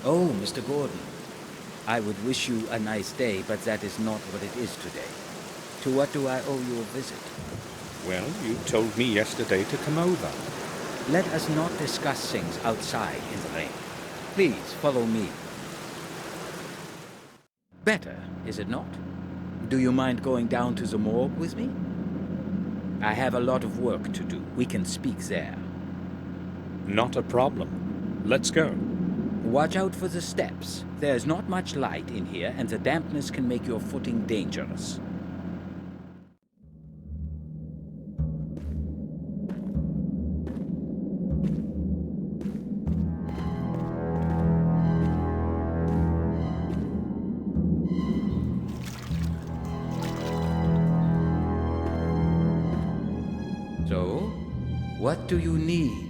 Oh, Mr. Gordon. I would wish you a nice day, but that is not what it is today. To what do I owe you a visit? Well, you told me yesterday to come over. Let us not discuss things outside in the rain. Please, follow me. Better, is it not? Do you mind going down to the morgue with me? I have a lot of work to do. We can speak there. Not a problem. Let's go. Watch out for the steps. There's not much light in here, and the dampness can make your footing dangerous. So, what do you need?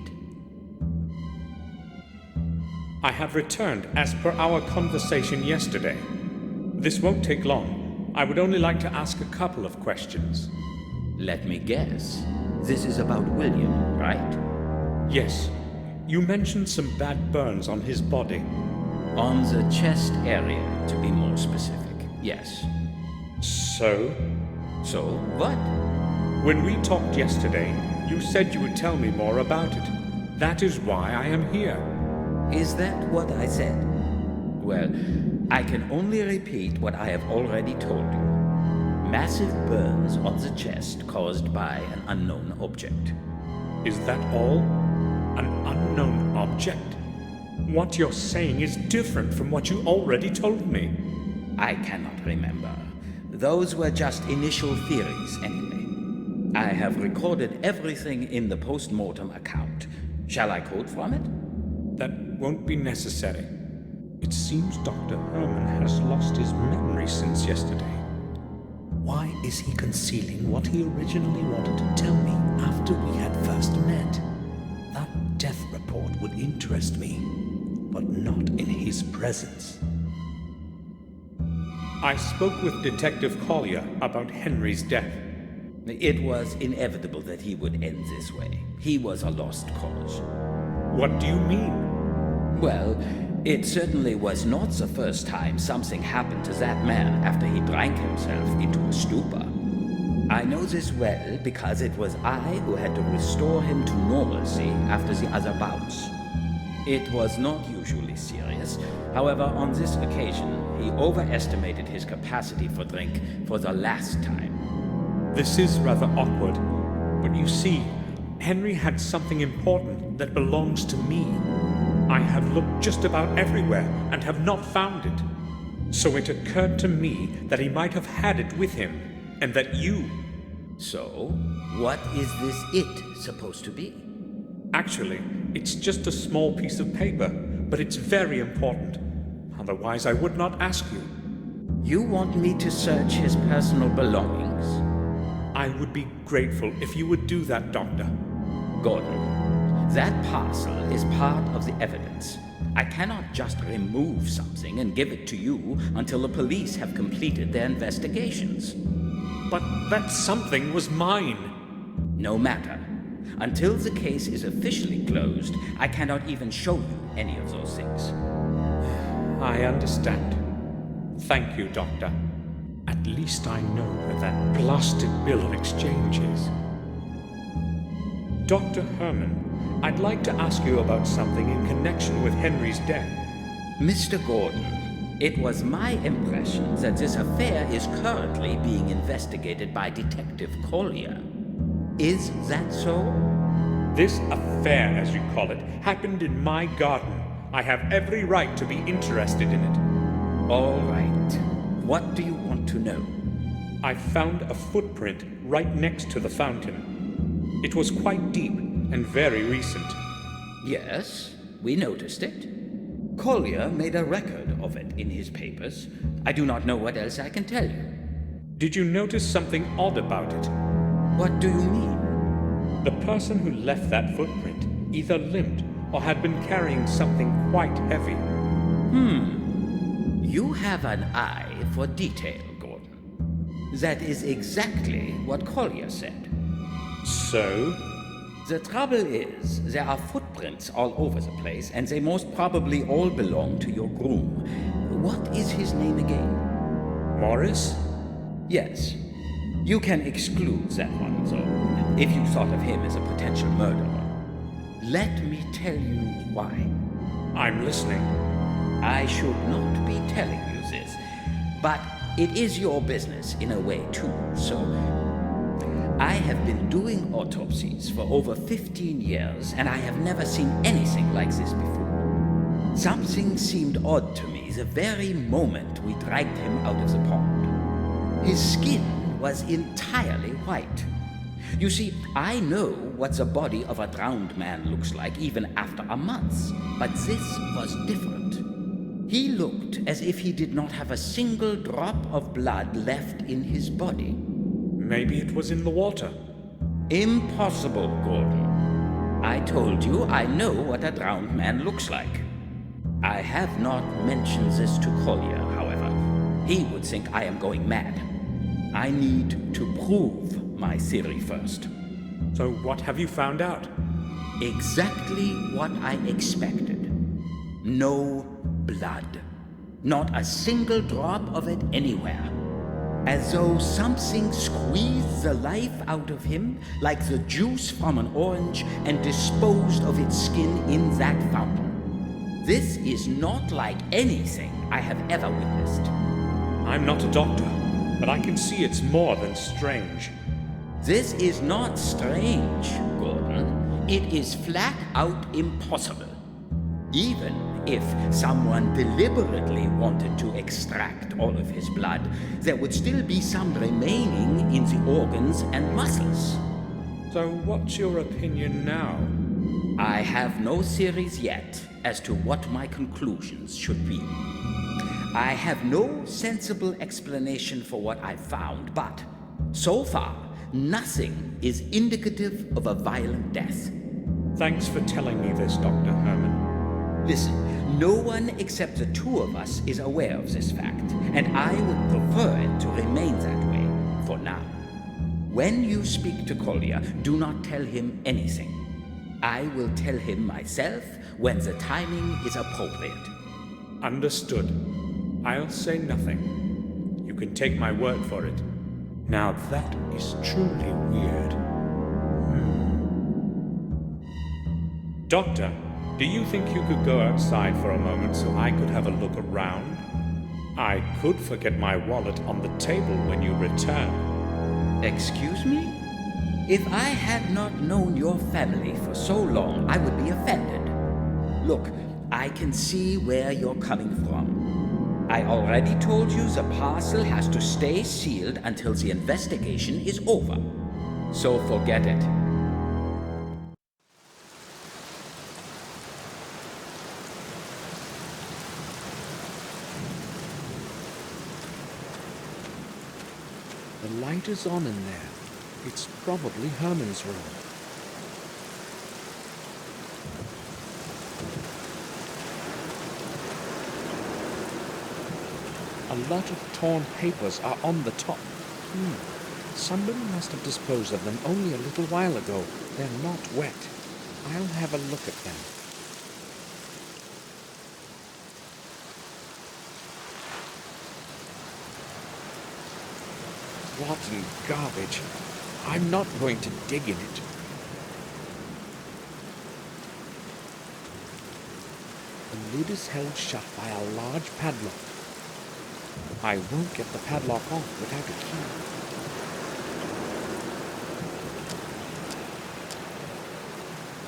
I have returned as per our conversation yesterday. This won't take long. I would only like to ask a couple of questions. Let me guess. This is about William, right? Yes, you mentioned some bad burns on his body. On the chest area, to be more specific. Yes. So, So, what? when we talked yesterday, you said you would tell me more about it. That is why I am here. Is that what I said? Well, I can only repeat what I have already told you. Massive burns on the chest caused by an unknown object. Is that all? An unknown object? What you're saying is different from what you already told me. I cannot remember. Those were just initial theories, anyway. I have recorded everything in the post-mortem account. Shall I quote from it? That won't be necessary. It seems Dr. Herman has lost his memory since yesterday. Why is he concealing what he originally wanted to tell me after we had first met? That death report would interest me, but not in his presence. I spoke with Detective Collier about Henry's death. It was inevitable that he would end this way. He was a lost cause. What do you mean? Well, it certainly was not the first time something happened to that man after he drank himself into a stupor. I know this well because it was I who had to restore him to normalcy after the other bouts. It was not usually serious. However, on this occasion, he overestimated his capacity for drink for the last time. This is rather awkward, but you see, Henry had something important that belongs to me. I have looked just about everywhere and have not found it. So it occurred to me that he might have had it with him, and that you... So, what is this it supposed to be? Actually, it's just a small piece of paper, but it's very important. Otherwise, I would not ask you. You want me to search his personal belongings? I would be grateful if you would do that, Doctor. Gordon, that parcel is part of the evidence. I cannot just remove something and give it to you until the police have completed their investigations. But that something was mine. No matter. Until the case is officially closed, I cannot even show you any of those things. I understand. Thank you, Doctor. At least I know where that blasted bill of exchange is. Dr. Herman, I'd like to ask you about something in connection with Henry's death. Mr. Gordon, it was my impression that this affair is currently being investigated by Detective Collier. Is that so? This affair, as you call it, happened in my garden. I have every right to be interested in it. All right. What do you want to know? I found a footprint right next to the fountain. It was quite deep and very recent. Yes, we noticed it. Collier made a record of it in his papers. I do not know what else I can tell you. Did you notice something odd about it? What do you mean? The person who left that footprint either limped or had been carrying something quite heavy. You have an eye for detail, Gordon. That is exactly what Collier said. So? The trouble is, there are footprints all over the place, and they most probably all belong to your groom. What is his name again? Morris? Yes. You can exclude that one, though, if you thought of him as a potential murderer. Let me tell you why. I'm listening. I should not be telling you this, but it is your business in a way too, so... I have been doing autopsies for over 15 years, and I have never seen anything like this before. Something seemed odd to me the very moment we dragged him out of the pond. His skin was entirely white. You see, I know what the body of a drowned man looks like even after a month, but this was different. He looked as if he did not have a single drop of blood left in his body. Maybe it was in the water. Impossible, Gordon. I told you I know what a drowned man looks like. I have not mentioned this to Collier, however. He would think I am going mad. I need to prove my theory first. So what have you found out? Exactly what I expected. No blood. Not a single drop of it anywhere. As though something squeezed the life out of him, like the juice from an orange, and disposed of its skin in that fountain. This is not like anything I have ever witnessed. I'm not a doctor, but I can see it's more than strange. This is not strange, Gordon. It is flat out impossible. Even if someone deliberately wanted to extract all of his blood, there would still be some remaining in the organs and muscles. So what's your opinion now? I have no theories yet as to what my conclusions should be. I have no sensible explanation for what I found, but so far, nothing is indicative of a violent death. Thanks for telling me this, Dr. Herman. Listen, no one except the two of us is aware of this fact, and I would prefer it to remain that way for now. When you speak to Collier, do not tell him anything. I will tell him myself when the timing is appropriate. Understood. I'll say nothing. You can take my word for it. Now that is truly weird. Doctor, do you think you could go outside for a moment so I could have a look around? I could forget my wallet on the table when you return. Excuse me? If I had not known your family for so long, I would be offended. Look, I can see where you're coming from. I already told you the parcel has to stay sealed until the investigation is over. So forget it. The light is on in there. It's probably Herman's room. A lot of torn papers are on the top. Somebody must have disposed of them only a little while ago. They're not wet. I'll have a look at them. Rotten garbage. I'm not going to dig in it. The lid is held shut by a large padlock. I won't get the padlock off without a key.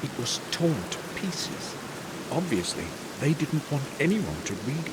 It was torn to pieces. Obviously, they didn't want anyone to read it.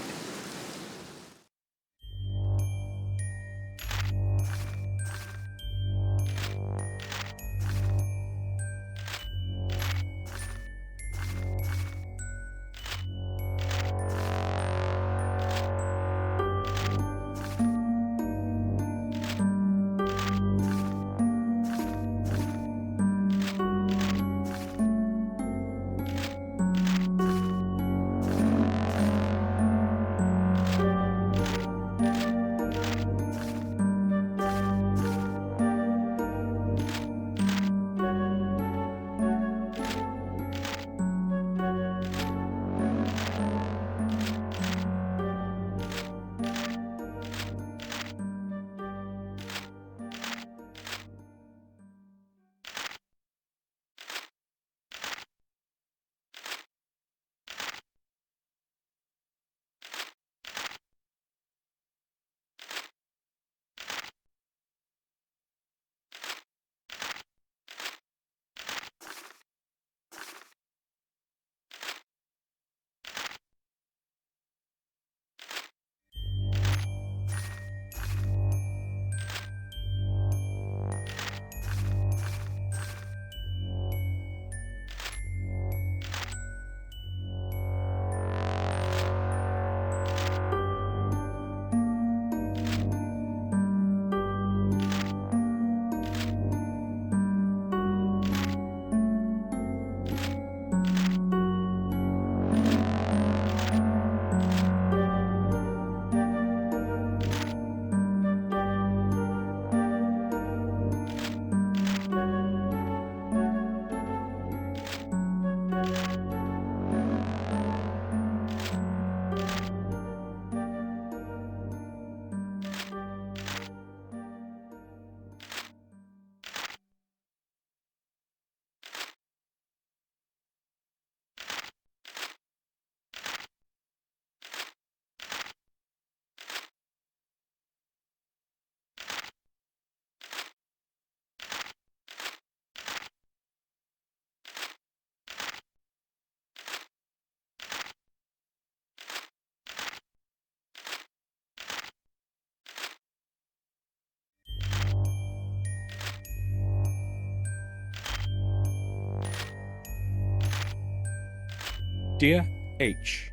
Dear H,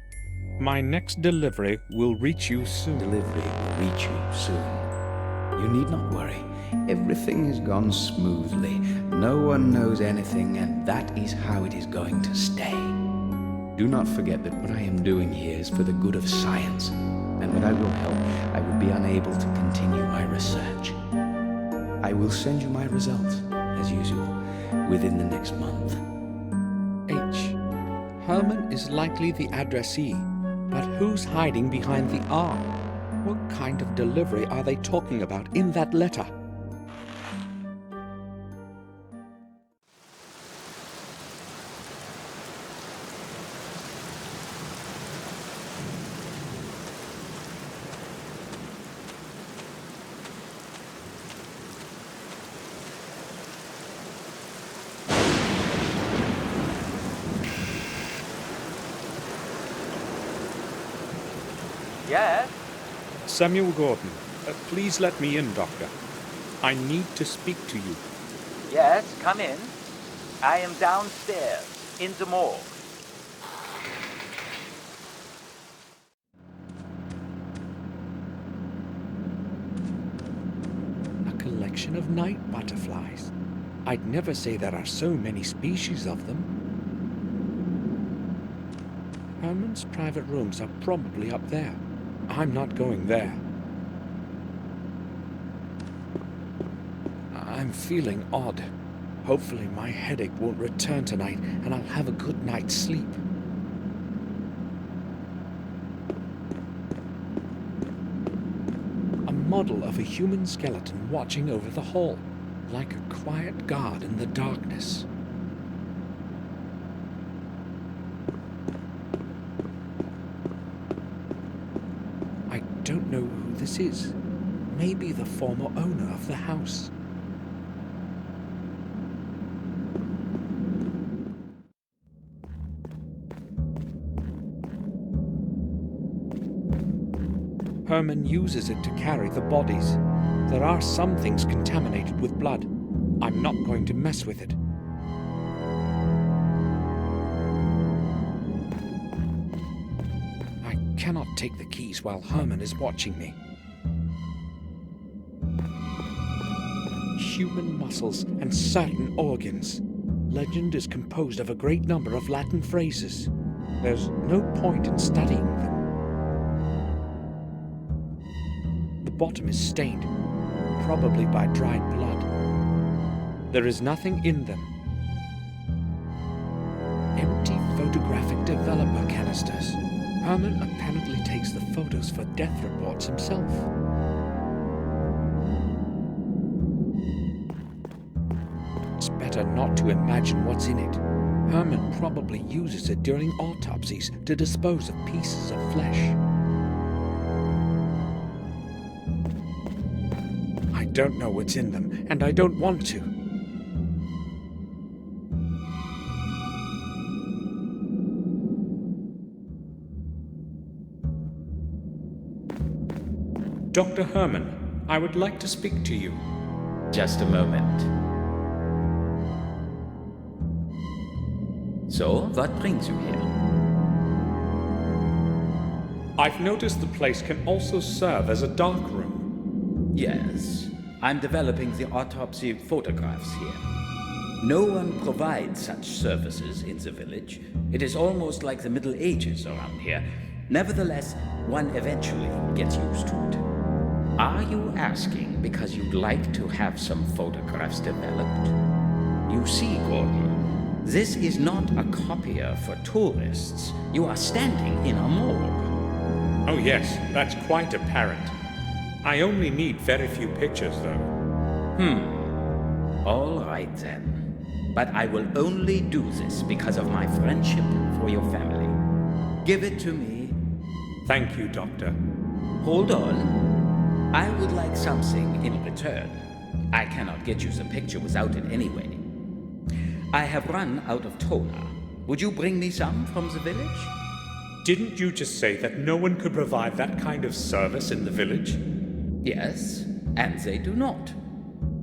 my next delivery will reach you soon. Delivery will reach you soon. You need not worry. Everything has gone smoothly. No one knows anything, and that is how it is going to stay. Do not forget that what I am doing here is for the good of science, and when I will help, I would be unable to continue my research. I will send you my results, as usual, within the next month. H. Herman is likely the addressee, but who's hiding behind the R? What kind of delivery are they talking about in that letter? Yes? Samuel Gordon, please let me in, Doctor. I need to speak to you. Yes, come in. I am downstairs, in the morgue. A collection of night butterflies. I'd never say there are so many species of them. Herman's private rooms are probably up there. I'm not going there. I'm feeling odd. Hopefully my headache won't return tonight and I'll have a good night's sleep. A model of a human skeleton watching over the hall, like a quiet guard in the darkness. I don't know who this is. Maybe the former owner of the house. Herman uses it to carry the bodies. There are some things contaminated with blood. I'm not going to mess with it. I cannot take the keys while Herman is watching me. Human muscles and certain organs. Legend is composed of a great number of Latin phrases. There's no point in studying them. The bottom is stained, probably by dried blood. There is nothing in them. Empty photographic developer canisters. Herman apparently takes the photos for death reports himself. It's better not to imagine what's in it. Herman probably uses it during autopsies to dispose of pieces of flesh. I don't know what's in them, and I don't want to. Dr. Herman, I would like to speak to you. Just a moment. So, what brings you here? I've noticed the place can also serve as a dark room. Yes, I'm developing the autopsy photographs here. No one provides such services in the village. It is almost like the Middle Ages around here. Nevertheless, one eventually gets used to it. Are you asking because you'd like to have some photographs developed? You see, Gordon, this is not a copier for tourists. You are standing in a morgue. Oh yes, that's quite apparent. I only need very few pictures, though. All right then. But I will only do this because of my friendship for your family. Give it to me. Thank you, Doctor. Hold on. I would like something in return. I cannot get you the picture without it anyway. I have run out of toner. Would you bring me some from the village? Didn't you just say that no one could provide that kind of service in the village? Yes, and they do not.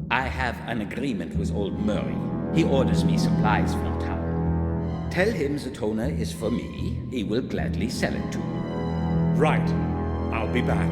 I have an agreement with old Murray. He orders me supplies from town. Tell him the toner is for me. He will gladly sell it to you. Right. I'll be back.